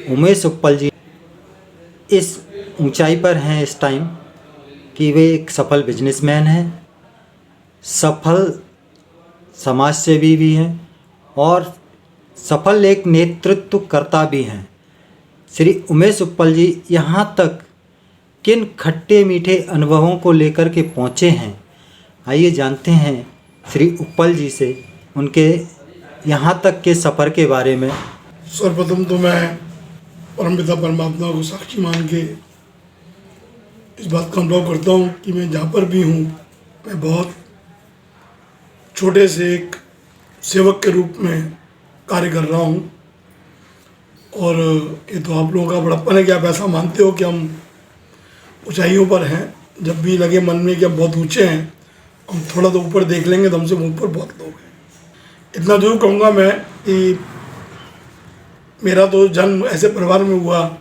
उमेश उप्पल जी इस ऊंचाई पर हैं इस टाइम कि वे एक सफल बिजनेसमैन हैं, सफल समाजसेवी भी हैं और सफल एक नेतृत्वकर्ता भी हैं। श्री उमेश उप्पल जी यहाँ तक किन खट्टे मीठे अनुभवों को लेकर के पहुँचे हैं, आइए जानते हैं श्री उप्पल जी से उनके यहाँ तक के सफ़र के बारे में। सर्वप्रथम तो मैं परमपिता परमात्मा को साक्षी मान के इस बात का अनुभव करता हूँ कि मैं जहाँ पर भी हूँ मैं बहुत छोटे से एक सेवक के रूप में कार्य कर रहा हूँ। और ये तो आप लोगों का बड़प्पन है कि आप ऐसा मानते हो कि हम ऊंचाइयों पर हैं। जब भी लगे मन में कि हम बहुत ऊंचे हैं, हम थोड़ा तो ऊपर देख लेंगे तो हमसे ऊपर बहुत लोग हैं। इतना जरूर कहूँगा मैं कि मेरा तो जन्म ऐसे परिवार में हुआ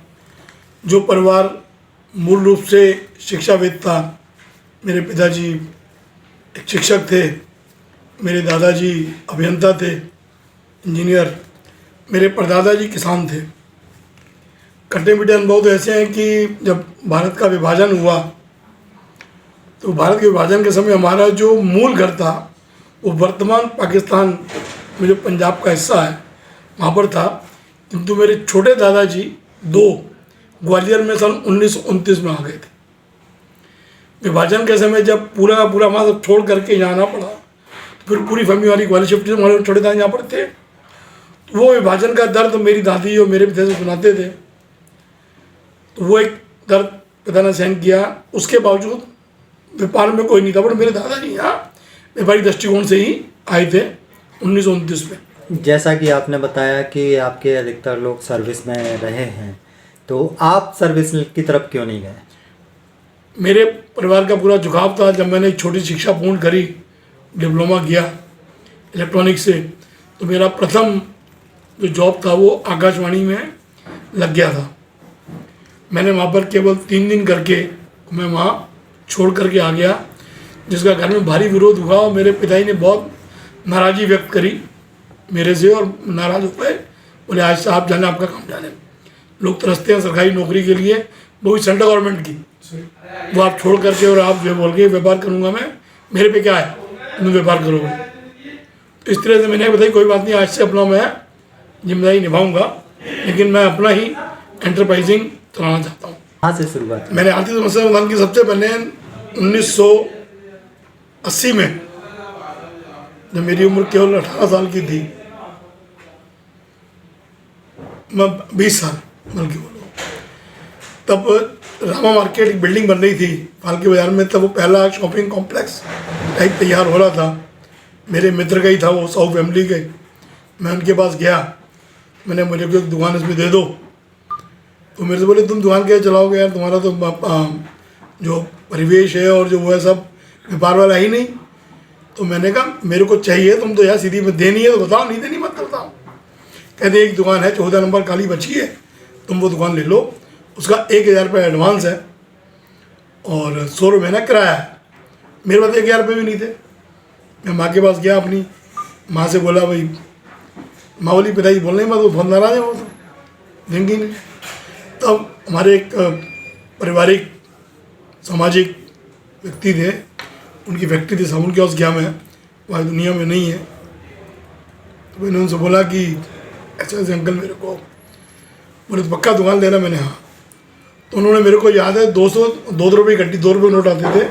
जो परिवार मूल रूप से शिक्षाविद था। मेरे पिताजी एक शिक्षक थे, मेरे दादाजी अभियंता थे, इंजीनियर, मेरे परदादाजी किसान थे। खट्टे मीठे अनुभव तो ऐसे हैं कि जब भारत का विभाजन हुआ तो भारत के विभाजन के समय हमारा जो मूल घर था वो वर्तमान पाकिस्तान में जो पंजाब का हिस्सा है वहाँ पर था। किंतु मेरे छोटे दादाजी दो ग्वालियर में सन 1929 में आ गए थे। विभाजन के समय जब पूरा का पूरा वहाँ सब छोड़ करके यहाँ आना पड़ा तो फिर पूरी फैमिली वाली ग्वालियर शिफ्ट, हमारे छोटे दादा यहाँ पर थे। तो वो विभाजन का दर्द मेरी दादी और मेरे पिता से सुनाते थे, तो वो एक दर्द पिता ने सहन किया। उसके बावजूद व्यापार में कोई नहीं था, पर मेरे दादाजी यहाँ व्यापारिक दृष्टिकोण से ही आए थे 1929 में। जैसा कि आपने बताया कि आपके अधिकतर लोग सर्विस में रहे हैं, तो आप सर्विस की तरफ क्यों नहीं गए? मेरे परिवार का पूरा झुकाव था। जब मैंने एक छोटी शिक्षा पूर्ण करी, डिप्लोमा किया इलेक्ट्रॉनिक्स से, तो मेरा प्रथम जो जॉब था वो आकाशवाणी में लग गया था। मैंने वहाँ पर केवल 3 दिन करके मैं वहाँ छोड़ करके आ गया, जिसका घर में भारी विरोध हुआ और मेरे पिताजी ने बहुत नाराज़गी व्यक्त करी मेरे से और नाराज़ हो गए। बोले आज से आप जाने, आपका काम जाने। लोग तरसते हैं सरकारी नौकरी के लिए, वो भी सेंट्रल गवर्नमेंट की, वो आप छोड़ करके और आप जो बोल के व्यापार करूँगा मैं, मेरे पे क्या है, तुम व्यापार करोगे। तो इस तरह से मैंने बताई कोई बात नहीं, आज से अपना मैं जिम्मेदारी निभाऊंगा, लेकिन मैं अपना ही एंटरप्राइजिंग चलाना चाहता हूँ। कहाँ से शुरुआत? मैंने आर्थिक समस्या समाधान की सबसे पहले 1980 में, जब मेरी उम्र केवल 18 साल की थी, मैं 20 साल बल्कि बोलो, तब रामा मार्केट एक बिल्डिंग बन रही थी फालके बाजार में। तब वो पहला शॉपिंग कॉम्प्लेक्स टाइप तैयार हो रहा था। मेरे मित्र का ही था वो, साउथ फैमिली के। मैं उनके पास गया, मैंने मुझे को एक दुकान इसमें दे दो। तो मेरे से बोले तुम दुकान कैसे चलाओगे यार, तुम्हारा तो जो परिवेश है और जो वो है सब व्यापार वाला ही नहीं। तो मैंने कहा मेरे को चाहिए, तुम तो यार सीधी में देनी है तो बताओ, नहीं देनी मत बताओ। कहते एक दुकान है 14 नंबर काली बची है, तुम वो दुकान ले लो, उसका 1000 रुपये एडवांस है और 100 रुपये महीना किराया है। मेरे पास 1000 रुपये भी नहीं थे। मैं माँ के पास गया, अपनी माँ से बोला भाई, माँ बोली पिताजी बोलने में तो बहुत नाराज है, वो तो देंगी नहीं। तब हमारे एक पारिवारिक सामाजिक व्यक्ति थे, उनकी फैक्ट्री थी साबुन के, उस गया मैं, वहाँ दुनिया में नहीं है। तो मैंने उनसे बोला कि ऐसे ऐसे अंकल मेरे को बोले तो पक्का दुकान लेना। मैंने हाँ। तो उन्होंने मेरे को याद है 2 रुपये की गड्डी, 2 रुपये नोट आते थे,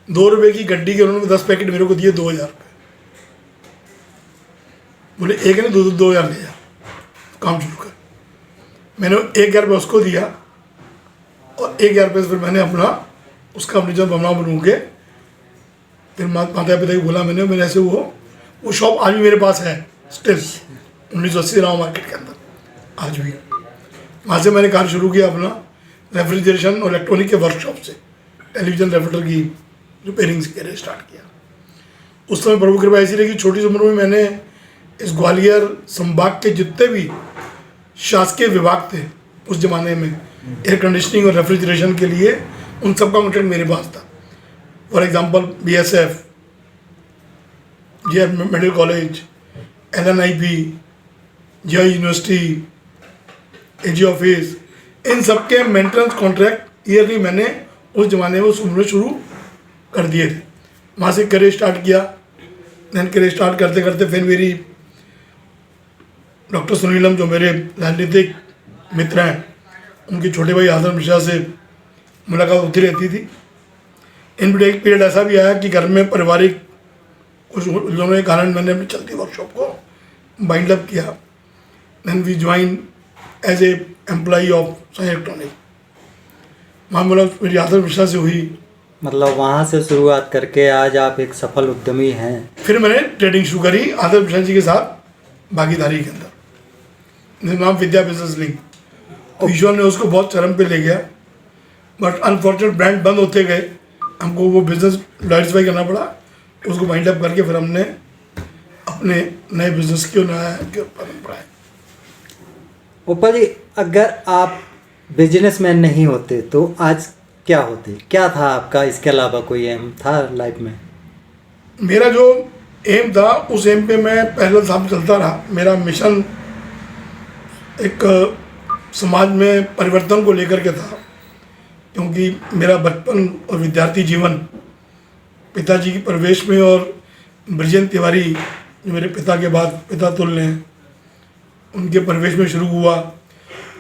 2 रुपये की गड्डी के उन्होंने 10 पैकेट मेरे को दिए, 2000 रुपये। बोले एक है ना 2000 ले जा, काम शुरू कर। मैंने 1000 रुपये उसको दिया और 1000 रुपये से फिर मैंने अपना उसका अपनी जो बना बनू के फिर माता पिता को बोला मैंने ऐसे वो शॉप आज भी मेरे पास है स्टिल, 1980 राव मार्केट के अंदर आज भी। वहाँ से मैंने काम शुरू किया अपना रेफ्रिजरेशन और इलेक्ट्रॉनिक के वर्कशॉप से, टेलीविज़न रेफ्रिजरेटर की रिपेयरिंग्स के स्टार्ट किया। उस समय प्रभु कृपा ऐसी रही कि छोटी सी उम्र में मैंने इस ग्वालियर संभाग के जितने भी शासकीय विभाग थे उस ज़माने में एयर कंडीशनिंग और रेफ्रिजरेशन के लिए, उन सब का कॉन्ट्रैक्ट मेरे पास था। For example BSF, JR medical college, LNIP, JI university, AG office, इन सब के मेंटेनेंस कॉन्ट्रैक्ट ईयरली मैंने उस ज़माने में शुरू कर दिए थे। वहाँ से करियर स्टार्ट किया। दैन करियर स्टार्ट करते करते फिर मेरी डॉक्टर सुनीलम, जो मेरे राजनीतिक मित्र हैं, उनके छोटे भाई आदम मिश्रा से मुलाकात होती रहती थी। इन एक पीरियड ऐसा भी आया कि घर में पारिवारिक कुछ उलझनों के कारण मैंने अपनी चलती वर्कशॉप को बाइंड अप किया। Then we join as a employee of Sai electronic. वहाँ मुलाकात मेरी आदम मिश्रा से हुई। मतलब वहाँ से शुरुआत करके आज आप एक सफल उद्यमी हैं। फिर मैंने ट्रेडिंग शुरू करी आदम मिश्रा जी के साथ भागीदारी के अंदर, जिसका नाम विद्या बिजनेस लिंक। तो ईश्वर ने उसको बहुत चरम पे ले गया, बट अनफॉर्चुनेट ब्रांड बंद होते गए, हमको वो बिजनेस डाइवर्सिफाई करना पड़ा। उसको वाइंड अप करके फिर हमने अपने नए बिजनेस की नया परंपरा है। ऊपर जी, अगर आप बिजनेसमैन नहीं होते तो आज क्या होते? क्या था आपका इसके अलावा कोई एम था लाइफ में? मेरा जो एम था उस एम पे मैं पहले साल चलता रहा। मेरा मिशन एक समाज में परिवर्तन को लेकर के था, क्योंकि मेरा बचपन और विद्यार्थी जीवन पिताजी की प्रवेश में और ब्रजेंद्र तिवारी, जो मेरे पिता के बाद पिता तुल्य हैं, उनके प्रवेश में शुरू हुआ।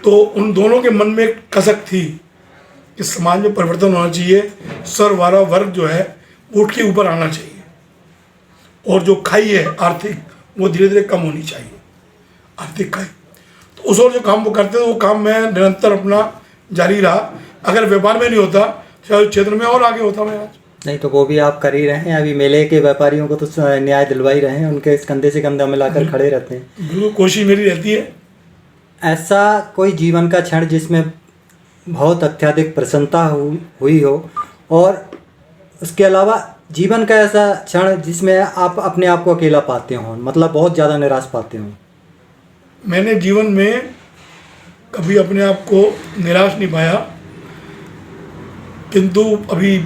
तो उन दोनों के मन में एक कसक थी कि समाज में परिवर्तन होना चाहिए, सर्वहारा वर्ग जो है उठ के ऊपर आना चाहिए, और जो खाई है आर्थिक वो धीरे धीरे कम होनी चाहिए, आर्थिक खाई। तो उस और जो काम वो करते थे वो काम मैं निरंतर अपना जारी रहा। अगर व्यापार में नहीं होता शायद क्षेत्र में और आगे होता मैं आज। नहीं तो वो भी आप कर ही रहे हैं। अभी मेले के व्यापारियों को तो न्याय दिलवा ही रहे हैं, उनके कंधे से कंधा मिलाकर खड़े रहते हैं। बिल्कुल कोशिश मेरी रहती है। ऐसा कोई जीवन का क्षण जिसमें बहुत अत्यधिक प्रसन्नता हुई हो, और उसके अलावा जीवन का ऐसा क्षण जिसमें आप अपने आप को अकेला पाते हो, मतलब बहुत ज़्यादा निराश पाते हो? मैंने जीवन में कभी अपने आप को निराश नहीं पाया, किंतु अभी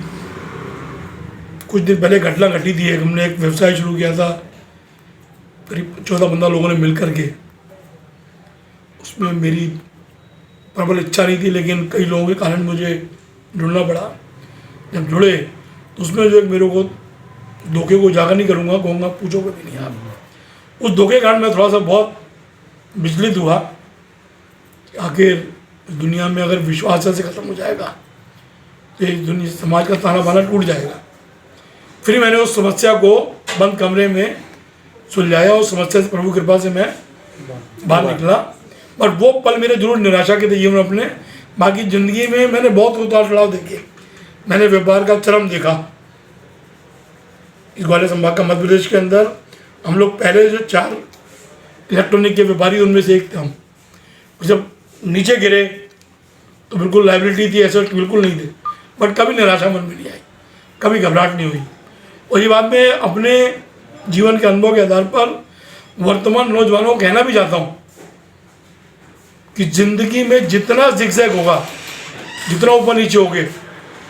कुछ दिन पहले घटना घटी थी। हमने एक व्यवसाय शुरू किया था, करीब 14-15 लोगों ने मिल कर के। उसमें मेरी प्रबल इच्छा नहीं थी, लेकिन कई लोगों के कारण मुझे जुड़ना पड़ा। जब जुड़े तो उसमें जो एक मेरे को धोखे को उजागर नहीं करूँगा, कहूँगा पूछो कभी नहीं आप। उस धोखे के कारण मैं थोड़ा सा बहुत विचलित हुआ कि आखिर दुनिया में अगर विश्वास ऐसे ख़त्म हो जाएगा तो इस दुनिया समाज का ताना बाना टूट जाएगा। फिर मैंने उस समस्या को बंद कमरे में सुलझाया, और समस्या से प्रभु कृपा से मैं बाहर निकला। पर वो पल मेरे जरूर निराशा के थे जीवन अपने। बाकी ज़िंदगी में मैंने बहुत उतार चढ़ाव देखे। मैंने व्यापार का चरम देखा। इस ग्वालियर संभाग का मध्य प्रदेश के अंदर हम लोग पहले जो 4 इलेक्ट्रॉनिक के व्यापारी, उनमें से एक थे हम। जब नीचे गिरे तो बिल्कुल लाइबिलिटी थी, एसेट बिल्कुल नहीं थे, बट कभी निराशा मन में नहीं आई, कभी घबराहट नहीं हुई। और ये बात मैं अपने जीवन के अनुभव के आधार पर वर्तमान नौजवानों को कहना भी चाहता हूँ कि ज़िंदगी में जितना जिगजैग होगा, जितना ऊपर नीचे होगे,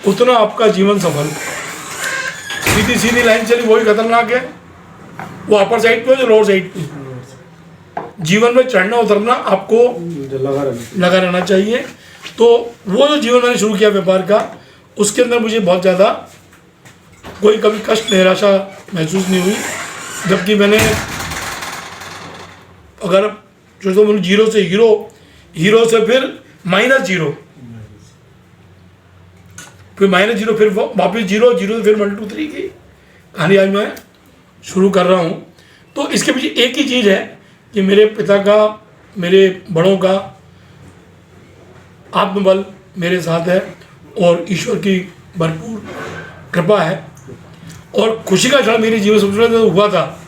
उतना आपका जीवन सफल। सीधी सीधी लाइन चली वही खतरनाक है, वो अपर साइड पे हो जो लोअर साइड पे। जीवन में चढ़ना उतरना आपको लगा रहना चाहिए। तो वो जो जीवन मैंने शुरू किया व्यापार का, उसके अंदर मुझे बहुत ज़्यादा कोई कभी कष्ट निराशा महसूस नहीं हुई। जबकि मैंने अगर जो तो मैंने जीरो से हीरो, हीरो से फिर -0, फिर -0, फिर वापस जीरो, जीरो से फिर 1 2 3 की कहानी आज मैं शुरू कर रहा हूँ। तो इसके पीछे एक ही चीज़ है कि मेरे पिता का, मेरे बड़ों का आत्मबल मेरे साथ है, और ईश्वर की भरपूर कृपा है। और खुशी का क्षण मेरे जीवन सबसे बड़ा हुआ था,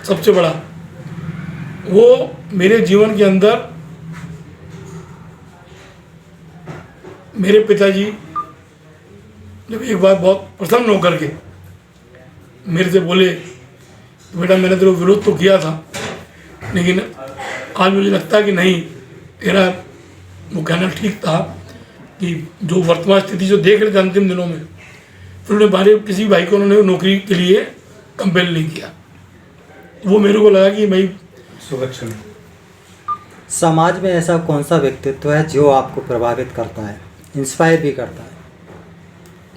सबसे बड़ा वो मेरे जीवन के अंदर मेरे पिताजी जब एक बार बहुत प्रसन्न होकर के मेरे से बोले, बेटा मैंने तेरे विरोध तो किया था, लेकिन आज मुझे लगता है कि नहीं, तेरा वो कहना ठीक था कि जो वर्तमान स्थिति जो देख रहे थे अंतिम दिनों में, फिर उन्हें बारे किसी भाई को उन्होंने नौकरी के लिए कंपेल नहीं किया। वो मेरे को लगा कि भाई समाज में ऐसा कौन सा व्यक्तित्व है जो आपको प्रभावित करता है, इंस्पायर भी करता है?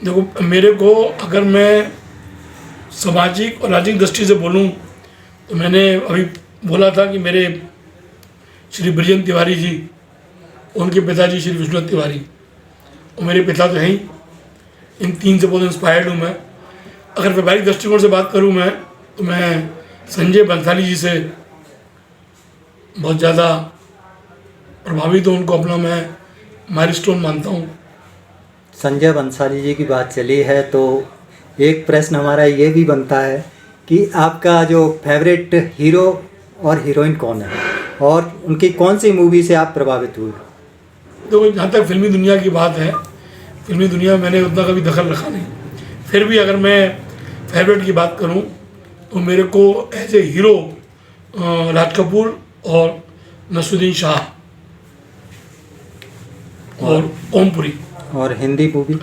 देखो, मेरे को अगर मैं सामाजिक और राजनीतिक दृष्टि से बोलूं तो मैंने अभी बोला था कि मेरे श्री ब्रजेंद्र तिवारी जी, उनके पिताजी श्री विश्वनाथ तिवारी और मेरे पिता तो हैं ही। इन तीन से बहुत इंस्पायर्ड हूँ मैं। अगर व्यावहारिक दृष्टिकोण से बात करूँ मैं, तो मैं संजय बंसाली जी से बहुत ज़्यादा प्रभावित हूँ। उनको अपना मैं माइलस्टोन मानता हूँ। संजय बंसाली जी की बात चली है तो एक प्रश्न हमारा ये भी बनता है कि आपका जो फेवरेट हीरो और हीरोइन कौन है और उनकी कौन सी मूवी से आप प्रभावित हुए? देखो, जहाँ तक फिल्मी दुनिया की बात है, फिल्मी दुनिया में मैंने उतना कभी दखल रखा नहीं। फिर भी अगर मैं फेवरेट की बात करूँ तो मेरे को as a hero Raj Kapoor और नसरुद्दीन शाह और ओमपुरी। और हिंदी मूवी?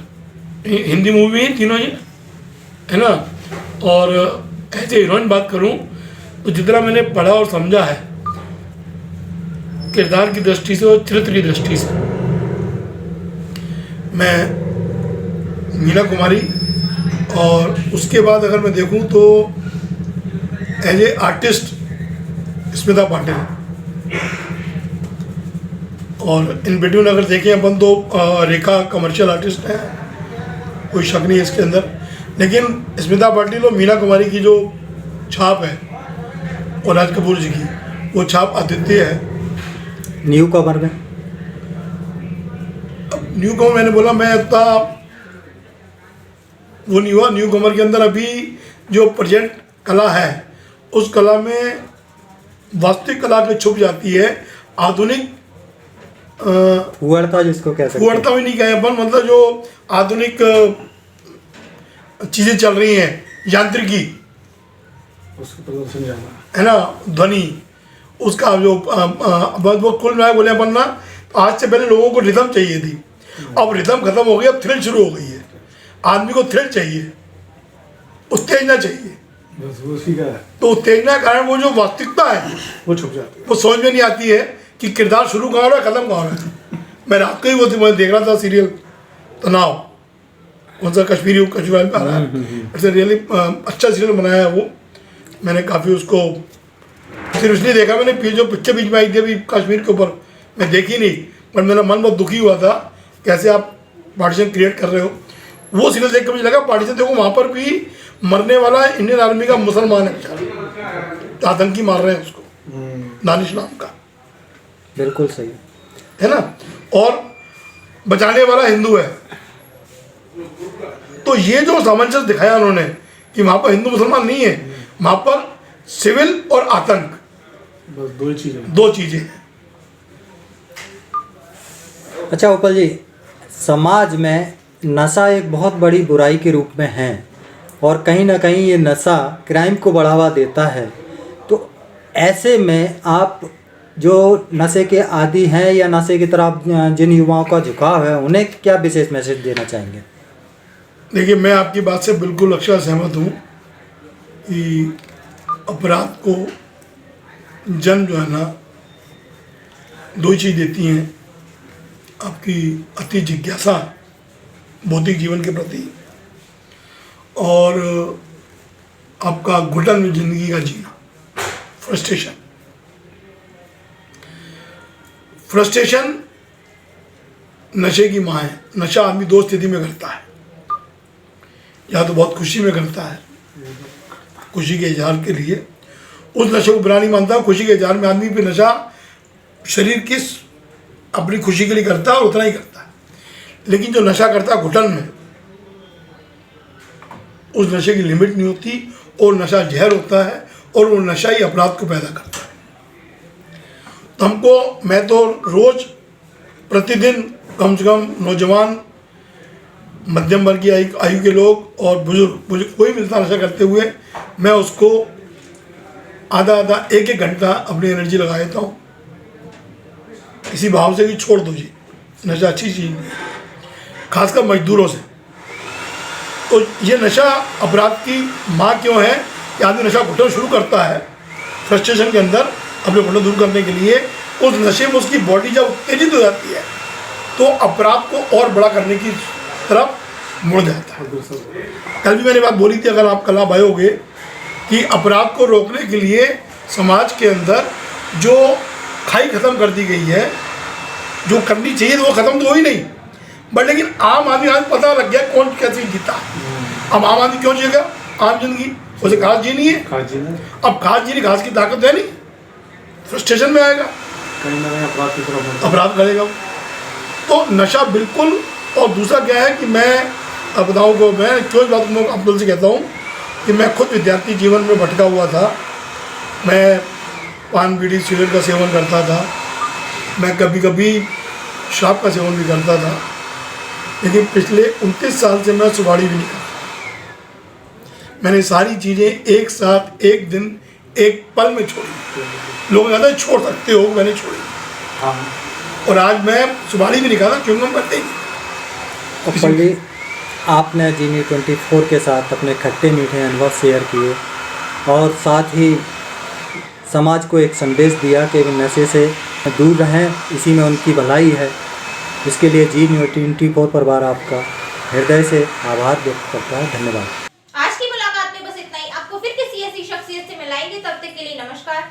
हिंदी मूवी ही तीनों ही है ना। और एज ए हीरोइन बात करूं तो जितना मैंने पढ़ा और समझा है किरदार की दृष्टि से और चरित्र की दृष्टि से, मैं मीना कुमारी, और उसके बाद अगर मैं देखूं तो as a artist Smita Patil, और इन बिटवीन अगर देखें अपन तो रेखा कमर्शियल आर्टिस्ट है, कोई शक नहीं है इसके अंदर। लेकिन स्मिता पाटिल और मीना कुमारी की जो छाप है और राज कपूर जी की, वो छाप अद्वितीय है। न्यू कमर में? अब न्यू कमर मैंने बोला, मैं इतना वो नहीं हुआ। न्यू कमर के अंदर अभी जो प्रेजेंट कला है, उस कला में वास्तविक कला में छुप जाती है आधुनिक फुहड़ता, जिसको कह सकते हैं। फुहड़ता भी नहीं कहे अपन, मतलब जो आधुनिक चीज़ें चल रही हैं, यांत्रिकी, उसको प्रदर्शन जाना है ना, ध्वनि, उसका जो बस वो कुल मिला बोले अपन ना, आज से पहले लोगों को रिदम चाहिए थी, अब रिदम खत्म हो गई, अब थ्रिल शुरू हो गई है। आदमी को थ्रिल चाहिए, उत्तेजना चाहिए। बस वो उसी का है, तो उत्तेजना के कारण वो जो वास्तविकता है वो छुप जाती है। वो समझ में नहीं आती है कि किरदार शुरू कहाँ हो रहा है, खत्म कहाँ हो रहा है। मैं रात को ही वो मैं देख रहा था सीरियल तनाव, कौन सा कश्मीरी कश्मीर पे आ रहा है, ऐसे रियली अच्छा सीरियल बनाया है वो। मैंने काफ़ी उसको सिर्फ इसलिए देखा, मैंने जो पिक्चर बीच में आई थी अभी कश्मीर के ऊपर, मैं देखी नहीं, पर मेरा मन बहुत दुखी हुआ था कैसे आप पार्टीशन क्रिएट कर रहे हो। वो सीरियल देख कर मुझे लगा पार्टीशन देखो, वहाँ पर भी मरने वाला इंडियन आर्मी का मुसलमान है बेचारा, आतंकी मार रहे हैं उसको, दानिश नाम का, बिल्कुल सही है ना, और बचाने वाला हिंदू है। तो ये जो सामंजस्य दिखाया उन्होंने कि वहाँ पर हिंदू मुसलमान नहीं है, वहाँ पर सिविल और आतंक, बस दो चीज़ें हैं। अच्छा उपल जी, समाज में नशा एक बहुत बड़ी बुराई के रूप में है और कहीं ना कहीं ये नशा क्राइम को बढ़ावा देता है। तो ऐसे में आप जो नशे के आदी हैं या नशे की तरफ जिन युवाओं का झुकाव है, उन्हें क्या विशेष मैसेज देना चाहेंगे? देखिए, मैं आपकी बात से बिल्कुल अक्षर सहमत हूँ कि अपराध को जन्म जो है ना, दो ही चीज़ देती हैं, आपकी अति जिज्ञासा भौतिक जीवन के प्रति और आपका घुटन जिंदगी का जीना, फ्रस्ट्रेशन नशे की माँ है। नशा आदमी दो स्थिति में करता है, या तो बहुत खुशी में करता है, खुशी के इजहार के लिए, उस नशे को बुरा नहीं मानता। खुशी के इजहार में आदमी पे नशा शरीर की अपनी खुशी के लिए करता है और उतना ही करता है। लेकिन जो नशा करता है घुटन में, उस नशे की लिमिट नहीं होती और नशा जहर होता है और वो नशा ही अपराध को पैदा करता है। तो हमको, मैं तो रोज प्रतिदिन कम से कम नौजवान, मध्यम वर्ग की आयु के लोग और बुजुर्ग, मुझे कोई मिलता नशा करते हुए, मैं उसको आधा एक घंटा अपनी एनर्जी लगा देता हूँ, इसी भाव से कि छोड़ दो जी, नशा अच्छी चीज़ नहीं, खासकर मजदूरों से। तो ये नशा अपराध की माँ क्यों है कि आदमी नशा घुटन शुरू करता है फ्रस्ट्रेशन के अंदर, अपने घुटन दूर करने के लिए उस नशे में उसकी बॉडी जब उत्तेजित हो जाती है तो अपराध को और बड़ा करने की तरफ मुड़ जाता है। कल भी मैंने बात बोली थी, अगर आप कल आप आयोगे, कि अपराध को रोकने के लिए समाज के अंदर जो खाई खत्म कर दी गई है, जो करनी चाहिए वो खत्म तो हो ही नहीं, बट लेकिन आम आदमी आज पता लग गया कौन कैसे जीता। अब आम आदमी क्यों जिएगा आम जिंदगी, उसे घास जीनी है। अब घास जीनी, घास की ताकत है नहीं, फ्रस्ट्रेशन में आएगा, कहीं ना कहीं अपराध की तरफ अपराध करेगा वो। तो नशा बिल्कुल। और दूसरा क्या है कि मैं अपदाओं को, मैं क्यों इस बात को अब्दुल से कहता हूँ कि मैं खुद विद्यार्थी जीवन में भटका हुआ था। मैं पान बीड़ी सिगरेट का सेवन करता था, मैं कभी कभी शराब का सेवन भी करता था, लेकिन पिछले 29 साल से मैं सुपारी भी नहीं खाता। मैंने सारी चीज़ें एक साथ एक दिन एक पल में छोड़ी। लोग कहते हैं छोड़ सकते हो, मैंने छोड़ी। हाँ। और आज मैं सुपारी भी नहीं खाता, क्योंकि हम करते ही नहीं। और पंडित, आपने जीनी 24 के साथ अपने खट्टे मीठे अनुभव शेयर किए और साथ ही समाज को एक संदेश दिया कि वे नशे से दूर रहें, इसी में उनकी भलाई है। इसके लिए जी न्यूज़ 24 परिवार आपका हृदय से आभार व्यक्त करता है। धन्यवाद। आज की मुलाकात में बस इतना ही। आपको फिर किसी ऐसी शख्सियत से मिलाएंगे, तब तक के लिए नमस्कार।